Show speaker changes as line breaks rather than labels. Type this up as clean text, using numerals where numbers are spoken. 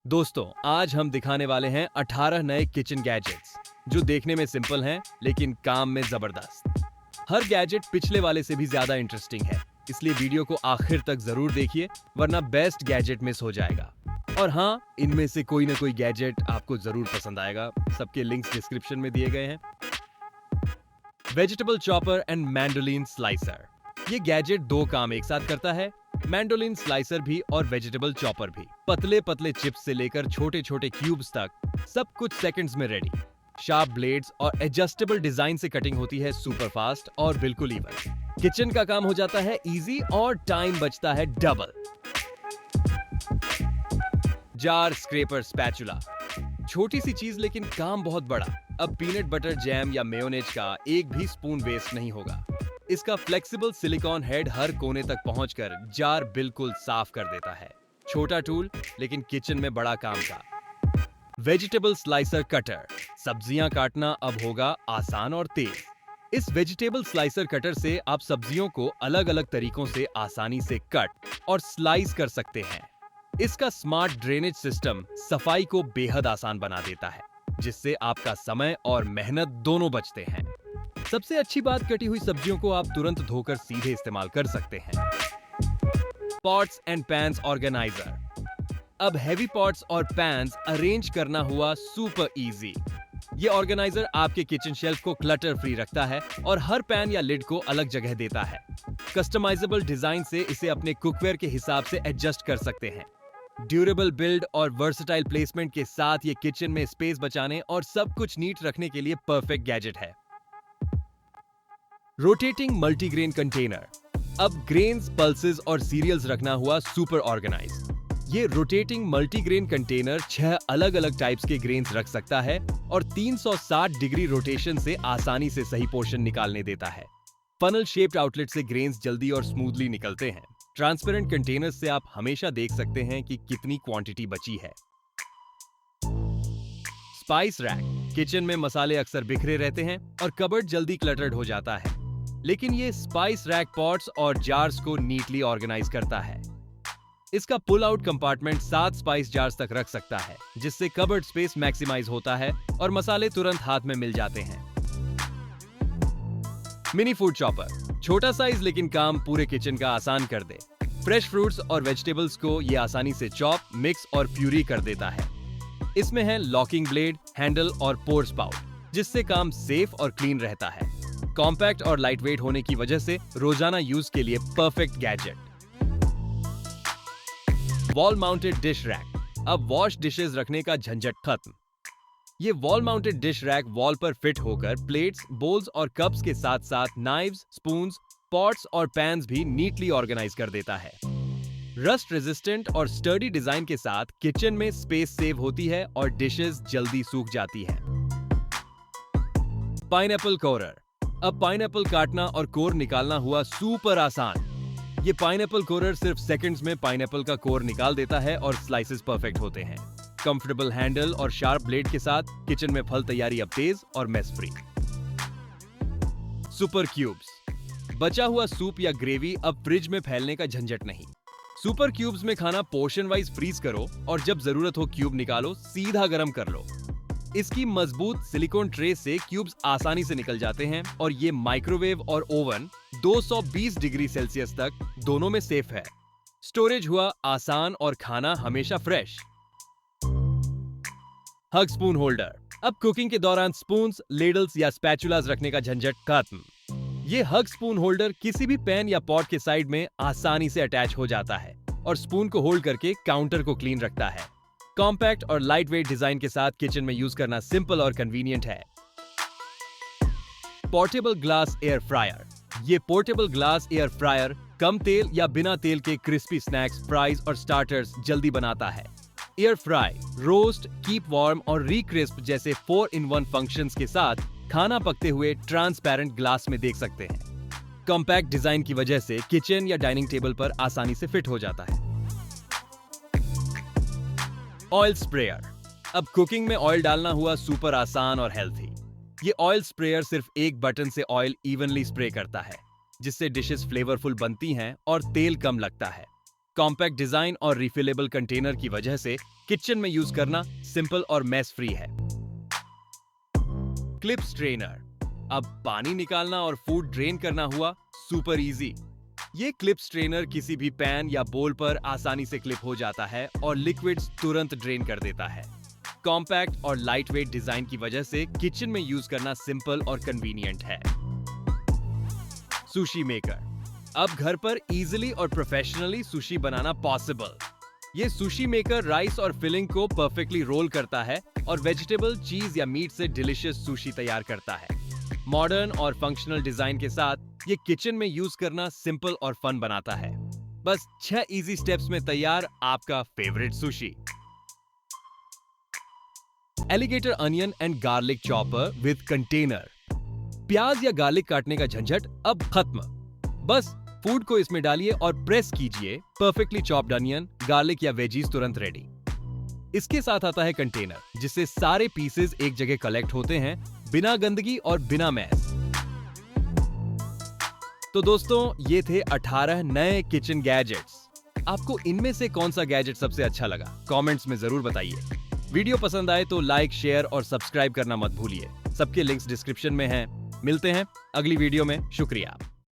दोस्तों, आज हम दिखाने वाले हैं 18 नए किचन गैजेट्स जो देखने में सिंपल हैं लेकिन काम में जबरदस्त। हर गैजेट पिछले वाले से भी ज्यादा इंटरेस्टिंग है, इसलिए वीडियो को आखिर तक जरूर देखिए वरना बेस्ट गैजेट मिस हो जाएगा। और हाँ, इनमें से कोई ना कोई गैजेट आपको जरूर पसंद आएगा। सबके लिंक्स डिस्क्रिप्शन में दिए गए हैं। Vegetable chopper and mandolin slicer. ये गैजेट दो काम एक साथ करता है, मैंडोलिन स्लाइसर भी और वेजिटेबल चॉपर भी। पतले पतले चिप्स से लेकर छोटे छोटे क्यूब्स तक सब कुछ सेकंड्स में रेडी। शार्प ब्लेड्स और एडजस्टेबल डिजाइन से कटिंग होती है सुपर फास्ट और बिल्कुल इवन। किचन का काम हो जाता है इजी और टाइम बचता है डबल। Jar scraper spatula. छोटी सी चीज लेकिन काम बहुत बड़ा। अब पीनट बटर जैम या मेयोनेज का एक भी स्पून वेस्ट नहीं होगा। इसका फ्लेक्सिबल सिलिकॉन हेड हर कोने तक पहुंचकर जार बिल्कुल साफ कर देता है। छोटा टूल लेकिन किचन में बड़ा काम का। Vegetable slicer cutter. सब्जियां काटना अब होगा आसान और तेज। इस वेजिटेबल स्लाइसर कटर से आप सब्जियों को अलग अलग तरीकों से आसानी से कट और स्लाइस कर सकते हैं। इसका स्मार्ट ड्रेनेज सिस्टम सफाई को बेहद आसान बना देता है, जिससे आपका समय और मेहनत दोनों बचते हैं। सबसे अच्छी बात, कटी हुई सब्जियों को आप तुरंत धोकर सीधे इस्तेमाल कर सकते हैं। Pots and pans organiser. अब हेवी पॉट्स और पैन्स अरेंज करना हुआ सुपर इजी। ये ऑर्गेनाइजर आपके किचन शेल्फ को क्लटर फ्री रखता है और हर पैन या लिड को अलग जगह देता है। कस्टमाइजेबल डिजाइन से इसे अपने कुकवेयर के हिसाब से एडजस्ट कर सकते हैं। ड्यूरेबल बिल्ड और वर्सेटाइल प्लेसमेंट के साथ ये किचन में स्पेस बचाने और सब कुछ नीट रखने के लिए परफेक्ट गैजेट है। Rotating multigrain container. अब ग्रेन्स, पल्सेस और सीरियल्स रखना हुआ सुपर ऑर्गेनाइज। ये रोटेटिंग मल्टीग्रेन कंटेनर 6 अलग अलग टाइप्स के ग्रेन्स रख सकता है और 360 डिग्री रोटेशन से आसानी से सही पोर्शन निकालने देता है। फनल शेप्ड आउटलेट से ग्रेन्स जल्दी और स्मूथली निकलते हैं। ट्रांसपेरेंट कंटेनर्स से आप हमेशा देख सकते हैं कि कितनी क्वांटिटी बची है। Spice rack. किचन में मसाले अक्सर बिखरे रहते हैं और कबर्ड जल्दी क्लटर्ड हो जाता है, लेकिन ये स्पाइस रैक पॉट्स और जार्स को नीटली ऑर्गेनाइज करता है। इसका pull out compartment 7 spice jars तक रख सकता है, जिससे कबर्ड स्पेस मैक्सिमाइज होता है और मसाले तुरंत हाथ में मिल जाते हैं। Mini food chopper. छोटा साइज लेकिन काम पूरे किचन का आसान कर दे। फ्रेश फ्रूट्स और वेजिटेबल्स को ये आसानी से चॉप, मिक्स और प्यूरी कर देता है। इसमें है लॉकिंग ब्लेड, हैंडल और पोर स्पाउट, जिससे काम सेफ और क्लीन रहता है। कॉम्पैक्ट और लाइटवेट होने की वजह से रोजाना यूज के लिए perfect gadget. Wall mounted dish rack. अब वॉश डिशेस रखने का झंझट खत्म। ये wall mounted dish rack wall पर फिट होकर प्लेट्स, बोल्स और कप्स के साथ साथ नाइव्स, स्पून्स, पॉट्स और पैन्स भी नीटली ऑर्गेनाइज कर देता है। रस्ट रेजिस्टेंट और स्टर्डी डिजाइन के साथ किचन में स्पेस सेव होती है और डिशेस जल्दी सूख जाती है। पाइनएप्पल कोरर। अब पाइनएप्पल काटना और कोर निकालना हुआ सुपर आसान। ये पाइनएप्पल कोरर सिर्फ सेकंड्स में पाइनएप्पल का कोर निकाल देता है और स्लाइसेस परफेक्ट होते हैं। कंफर्टेबल हैंडल और शार्प ब्लेड के साथ किचन में फल तैयारी अब तेज और मेस फ्री। Super cubes. बचा हुआ सूप या ग्रेवी अब फ्रिज में फैलने का झंझट नहीं। सुपर क्यूब्स में खाना पोर्शन वाइज फ्रीज करो और जब जरूरत हो क्यूब निकालो, सीधा गर्म कर लो। इसकी मजबूत सिलिकॉन ट्रे से क्यूब्स आसानी से निकल जाते हैं और ये माइक्रोवेव और ओवन 220 डिग्री सेल्सियस तक दोनों में सेफ है। स्टोरेज हुआ आसान और खाना हमेशा फ्रेश। हग स्पून होल्डर। अब कुकिंग के दौरान स्पून्स, लेडल्स या स्पैचुलास रखने का झंझट खत्म। ये हग स्पून होल्डर किसी भी पैन या पॉट के साइड में आसानी से अटैच हो जाता है और स्पून को होल्ड करके काउंटर को क्लीन रखता है। कॉम्पैक्ट और लाइटवेट डिजाइन के साथ किचन में यूज करना सिंपल और कन्वीनियंट है। Portable glass air fryer. ये पोर्टेबल ग्लास एयर फ्रायर कम तेल या बिना तेल के क्रिस्पी स्नैक्स, फ्राइज और स्टार्टर्स जल्दी बनाता है। Air fry, roast, keep warm और रीक्रिस्प जैसे 4-in-1 फंक्शंस के साथ खाना पकते हुए ट्रांसपेरेंट ग्लास में देख सकते हैं। कॉम्पैक्ट डिजाइन की वजह से किचन या डाइनिंग टेबल पर आसानी से फिट हो जाता है। Oil sprayer. अब कुकिंग में ऑयल डालना हुआ सुपर आसान और हेल्थी। ये ऑयल स्प्रेयर सिर्फ एक बटन से ऑयल इवनली स्प्रे करता है, जिससे डिशेस फ्लेवरफुल बनती हैं और तेल कम लगता है। कॉम्पैक्ट डिजाइन और रिफिलेबल कंटेनर की वजह से किचन में यूज करना सिंपल और मेस फ्री है। क्लिप स्ट्रेनर, अब पानी निकालना और फूड ड्रेन करना हुआ सुपर इजी। ये क्लिप स्ट्रेनर किसी भी पैन या बोल पर आसानी से क्लिप हो जाता है और लिक्विड्स तुरंत ड्रेन कर देता है। कॉम्पैक्ट और लाइट वेट डिजाइन की वजह से किचन में यूज करना सिंपल और कन्वीनियंट है। सुशी मेकर, अब घर पर इजीली और प्रोफेशनली सुशी बनाना पॉसिबल। ये सुशी मेकर राइस और फिलिंग को परफेक्टली रोल करता है और वेजिटेबल, चीज या मीट से डिलीशियस सुशी तैयार करता है। मॉडर्न और फंक्शनल डिजाइन के साथ ये किचन में यूज करना सिंपल और फन बनाता है। बस 6 इजी स्टेप्स में तैयार आपका favourite sushi. Alligator onion and garlic chopper with container. प्याज या गार्लिक काटने का झंझट अब खत्म। बस फूड को इसमें डालिए और प्रेस कीजिए। परफेक्टली चॉप्ड अनियन, गार्लिक या वेजीज तुरंत रेडी। इसके साथ आता है कंटेनर, जिससे सारे पीसेस एक जगह कलेक्ट होते हैं, बिना गंदगी और बिना मैस। तो दोस्तों, ये थे 18 नए किचन गैजेट्स। आपको इनमें से कौन सा गैजेट सबसे अच्छा लगा? कमेंट्स में जरूर बताइए। वीडियो पसंद आए तो लाइक, शेयर और सब्सक्राइब करना मत भूलिए। सबके लिंक्स डिस्क्रिप्शन में हैं। मिलते हैं अगली वीडियो में। शुक्रिया।